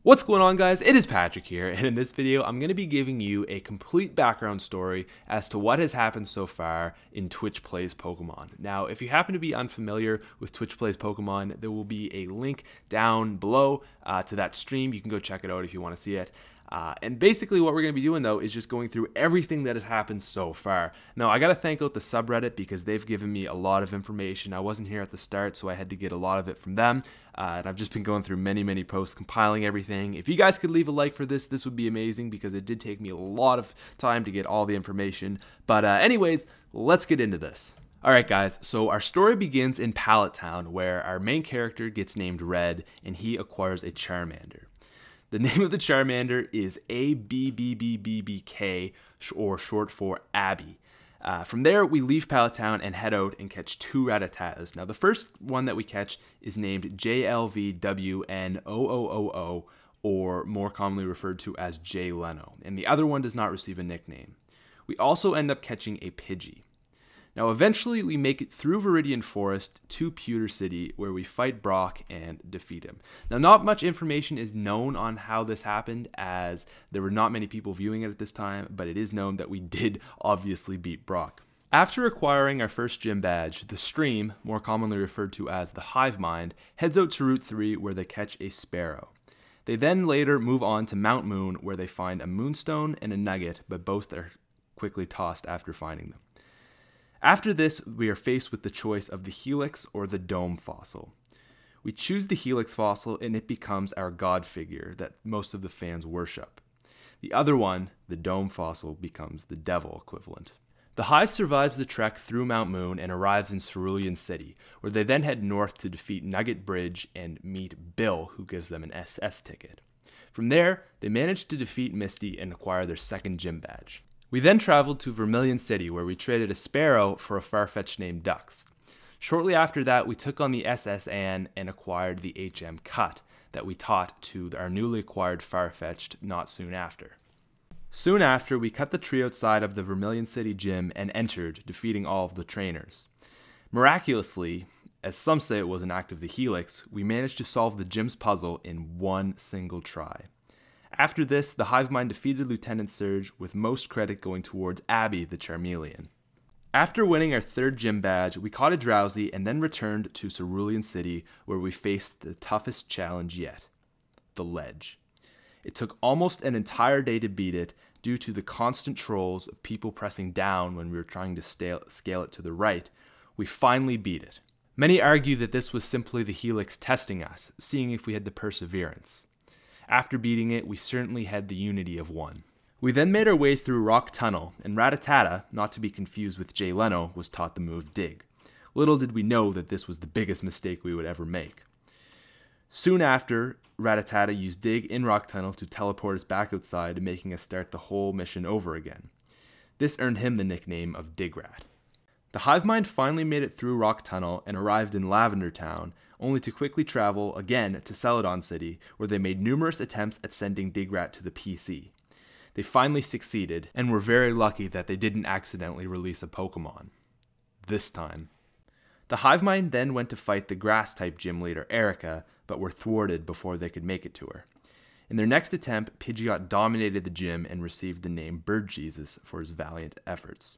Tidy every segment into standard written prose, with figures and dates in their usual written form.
What's going on, guys? It is Patrick here, and in this video I'm going to be giving you a complete background story as to what has happened so far in Twitch Plays Pokemon. Now, if you happen to be unfamiliar with Twitch Plays Pokemon, there will be a link down below to that stream. You can go check it out if you want to see it. And basically what we're going to be doing, though, is just going through everything that has happened so far. Now, I got to thank out the subreddit because they've given me a lot of information. I wasn't here at the start, so I had to get a lot of it from them. And I've just been going through many posts, compiling everything. If you guys could leave a like for this would be amazing because it did take me a lot of time to get all the information. But anyways, let's get into this. Alright guys, so our story begins in Pallet Town, where our main character gets named Red and he acquires a Charmander. The name of the Charmander is ABBBBBK, or short for Abby. From there, we leave Pallet Town and head out and catch two Rattatas. Now, the first one that we catch is named JLVWNOOOO, or more commonly referred to as Jay Leno, and the other one does not receive a nickname. We also end up catching a Pidgey. Now, eventually, we make it through Viridian Forest to Pewter City, where we fight Brock and defeat him. Now, not much information is known on how this happened, as there were not many people viewing it at this time, but it is known that we did obviously beat Brock. After acquiring our first gym badge, the Stream, more commonly referred to as the Hive Mind, heads out to Route 3, where they catch a Sparrow. They then later move on to Mount Moon, where they find a Moonstone and a Nugget, but both are quickly tossed after finding them. After this, we are faced with the choice of the Helix or the Dome fossil. We choose the Helix fossil and it becomes our god figure that most of the fans worship. The other one, the Dome fossil, becomes the devil equivalent. The Hive survives the trek through Mount Moon and arrives in Cerulean City, where they then head north to defeat Nugget Bridge and meet Bill, who gives them an SS ticket. From there, they manage to defeat Misty and acquire their second gym badge. We then traveled to Vermilion City, where we traded a Sparrow for a Farfetch'd named Dux. Shortly after that, we took on the SS Anne and acquired the HM Cut that we taught to our newly acquired Farfetch'd not soon after. Soon after, we cut the tree outside of the Vermilion City gym and entered, defeating all of the trainers. Miraculously, as some say it was an act of the Helix, we managed to solve the gym's puzzle in one single try. After this, the Hive Mind defeated Lieutenant Surge, with most credit going towards Abby the Charmeleon. After winning our third gym badge, we caught a Drowsy and then returned to Cerulean City, where we faced the toughest challenge yet, the Ledge. It took almost an entire day to beat it due to the constant trolls of people pressing down when we were trying to scale it to the right. We finally beat it. Many argue that this was simply the Helix testing us, seeing if we had the perseverance. After beating it, we certainly had the unity of one. We then made our way through Rock Tunnel, and Rattata, not to be confused with Jay Leno, was taught the move Dig. Little did we know that this was the biggest mistake we would ever make. Soon after, Rattata used Dig in Rock Tunnel to teleport us back outside, making us start the whole mission over again. This earned him the nickname of Digrat. The Hive Mind finally made it through Rock Tunnel and arrived in Lavender Town, only to quickly travel again to Celadon City, where they made numerous attempts at sending Digrat to the PC. They finally succeeded, and were very lucky that they didn't accidentally release a Pokemon. This time. The Hive Mind then went to fight the Grass-type gym leader Erica, but were thwarted before they could make it to her. In their next attempt, Pidgeot dominated the gym and received the name Bird Jesus for his valiant efforts.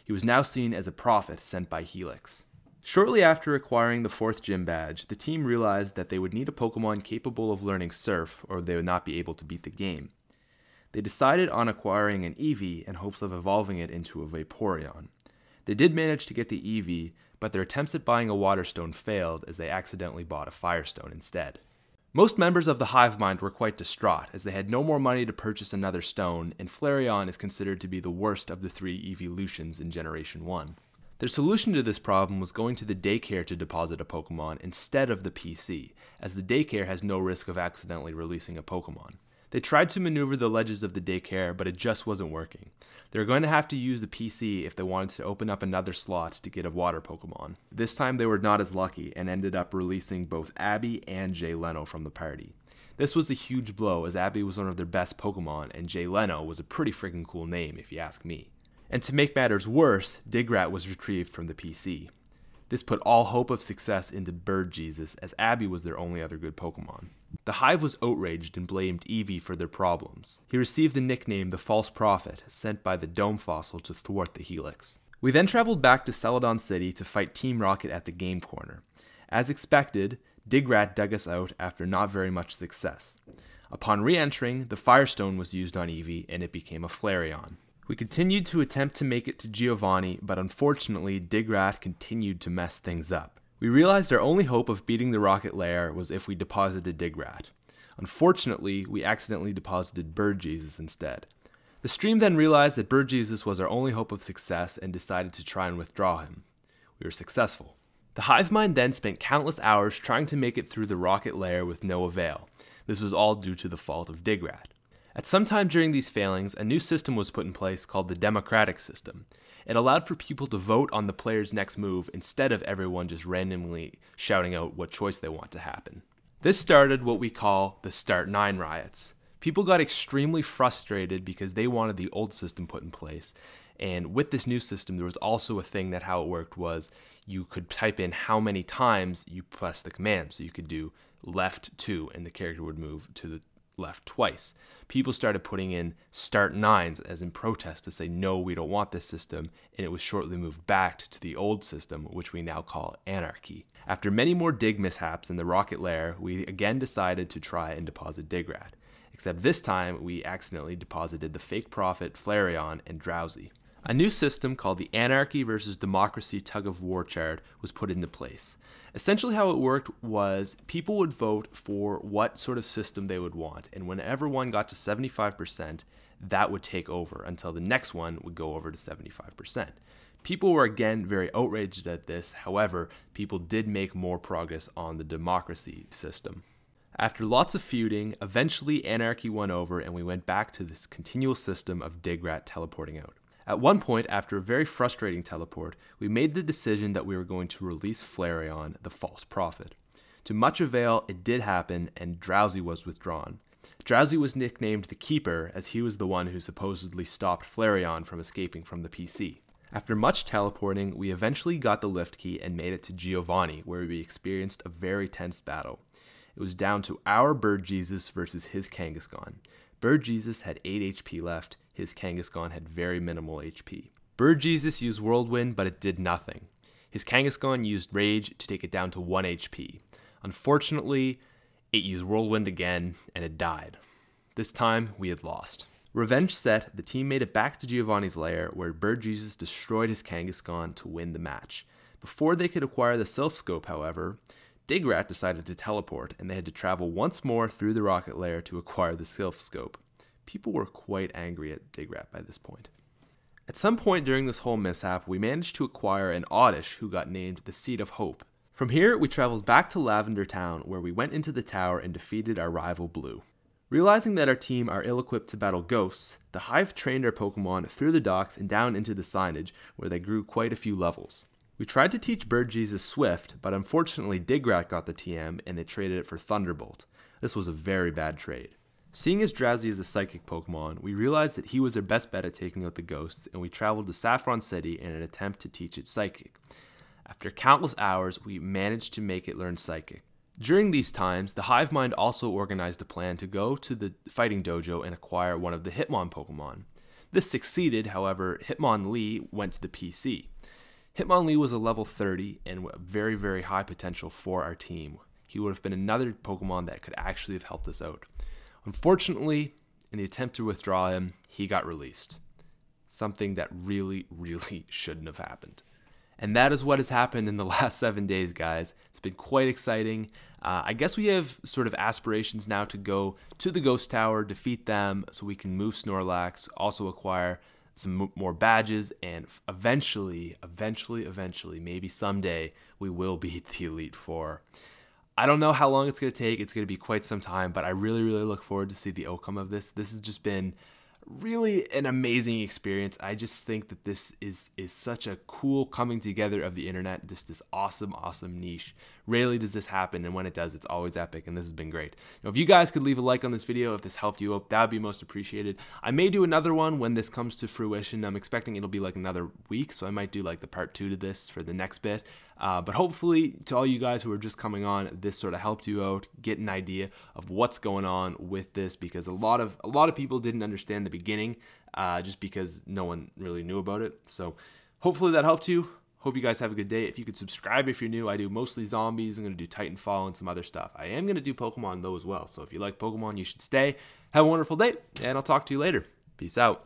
He was now seen as a prophet sent by Helix. Shortly after acquiring the fourth gym badge, the team realized that they would need a Pokemon capable of learning Surf, or they would not be able to beat the game. They decided on acquiring an Eevee in hopes of evolving it into a Vaporeon. They did manage to get the Eevee, but their attempts at buying a Water Stone failed as they accidentally bought a Firestone instead. Most members of the Hive Mind were quite distraught, as they had no more money to purchase another stone, and Flareon is considered to be the worst of the three evolutions in Generation 1. Their solution to this problem was going to the daycare to deposit a Pokemon instead of the PC, as the daycare has no risk of accidentally releasing a Pokemon. They tried to maneuver the ledges of the daycare, but it just wasn't working. They were going to have to use the PC if they wanted to open up another slot to get a water Pokemon. This time they were not as lucky and ended up releasing both Abby and Jay Leno from the party. This was a huge blow, as Abby was one of their best Pokemon and Jay Leno was a pretty freaking cool name if you ask me. And to make matters worse, Digrat was retrieved from the PC. This put all hope of success into Bird Jesus, as Abby was their only other good Pokemon. The Hive was outraged and blamed Eevee for their problems. He received the nickname the False Prophet, sent by the Dome Fossil to thwart the Helix. We then traveled back to Celadon City to fight Team Rocket at the game corner. As expected, Digrat dug us out after not very much success. Upon re-entering, the Firestone was used on Eevee and it became a Flareon. We continued to attempt to make it to Giovani, but unfortunately Digrat continued to mess things up. We realized our only hope of beating the rocket lair was if we deposited Digrat. Unfortunately, we accidentally deposited Bird Jesus instead. The stream then realized that Bird Jesus was our only hope of success and decided to try and withdraw him. We were successful. The hive mind then spent countless hours trying to make it through the rocket lair with no avail. This was all due to the fault of Digrat. At some time during these failings, a new system was put in place called the democratic system. It allowed for people to vote on the player's next move instead of everyone just randomly shouting out what choice they want to happen. This started what we call the Start 9 riots. People got extremely frustrated because they wanted the old system put in place. And with this new system, there was also a thing that how it worked was you could type in how many times you press the command. So you could do left 2 and the character would move to the left twice. People started putting in Start 9s as in protest to say, no, we don't want this system. And it was shortly moved back to the old system, which we now call Anarchy. After many more dig mishaps in the rocket lair, we again decided to try and deposit Digrat. Except this time, we accidentally deposited the fake prophet, Flareon, and Drowsy. A new system called the Anarchy versus Democracy tug-of-war chart was put into place. Essentially how it worked was people would vote for what sort of system they would want, and whenever one got to 75%, that would take over until the next one would go over to 75%. People were again very outraged at this, however, people did make more progress on the democracy system. After lots of feuding, eventually Anarchy won over and we went back to this continual system of Digrat teleporting out. At one point, after a very frustrating teleport, we made the decision that we were going to release Flareon, the false prophet. To much avail, it did happen and Drowsy was withdrawn. Drowsy was nicknamed the Keeper as he was the one who supposedly stopped Flareon from escaping from the PC. After much teleporting, we eventually got the lift key and made it to Giovani, where we experienced a very tense battle. It was down to our Bird Jesus versus his Kangaskhan. Bird Jesus had 8 HP left, his Kangaskhan had very minimal HP. Bird Jesus used Whirlwind, but it did nothing. His Kangaskhan used Rage to take it down to 1 HP. Unfortunately, it used Whirlwind again, and it died. This time, we had lost. Revenge set, the team made it back to Giovanni's lair, where Bird Jesus destroyed his Kangaskhan to win the match. Before they could acquire the Self Scope, however, Digrat decided to teleport, and they had to travel once more through the rocket lair to acquire the Self Scope. People were quite angry at Digrat by this point. At some point during this whole mishap, we managed to acquire an Oddish who got named the Seed of Hope. From here, we traveled back to Lavender Town, where we went into the tower and defeated our rival Blue. Realizing that our team are ill-equipped to battle ghosts, the Hive trained our Pokemon through the docks and down into the signage, where they grew quite a few levels. We tried to teach Bird Jesus Swift, but unfortunately Digrat got the TM and they traded it for Thunderbolt. This was a very bad trade. Seeing as Drowsy is a psychic Pokemon, we realized that he was our best bet at taking out the ghosts, and we traveled to Saffron City in an attempt to teach it Psychic. After countless hours, we managed to make it learn Psychic. During these times, the Hive Mind also organized a plan to go to the fighting dojo and acquire one of the Hitmon Pokemon. This succeeded, however, Hitmonlee went to the PC. Hitmonlee was a level 30 and very, very high potential for our team. He would have been another Pokemon that could actually have helped us out. Unfortunately, in the attempt to withdraw him, he got released. Something that really, really shouldn't have happened. And that is what has happened in the last 7 days, guys. It's been quite exciting. I guess we have sort of aspirations now to go to the Ghost Tower, defeat them so we can move Snorlax, also acquire some more badges, and eventually, maybe someday, we will beat the Elite Four. I don't know how long it's going to take. It's going to be quite some time, but I really, really look forward to see the outcome of this. This has just been really an amazing experience. I just think that this is such a cool coming together of the internet, just this awesome niche. Rarely does this happen, and when it does, it's always epic, and this has been great. Now, if you guys could leave a like on this video, if this helped you out, that would be most appreciated. I may do another one when this comes to fruition. I'm expecting it'll be like another week, so I might do like the part 2 to this for the next bit. But hopefully, to all you guys who are just coming on, this sort of helped you out, get an idea of what's going on with this, because a lot of people didn't understand the beginning, just because no one really knew about it. So hopefully that helped you. Hope you guys have a good day. If you could subscribe if you're new, I do mostly zombies. I'm going to do Titanfall and some other stuff. I am going to do Pokemon though as well. So if you like Pokemon, you should stay. Have a wonderful day, and I'll talk to you later. Peace out.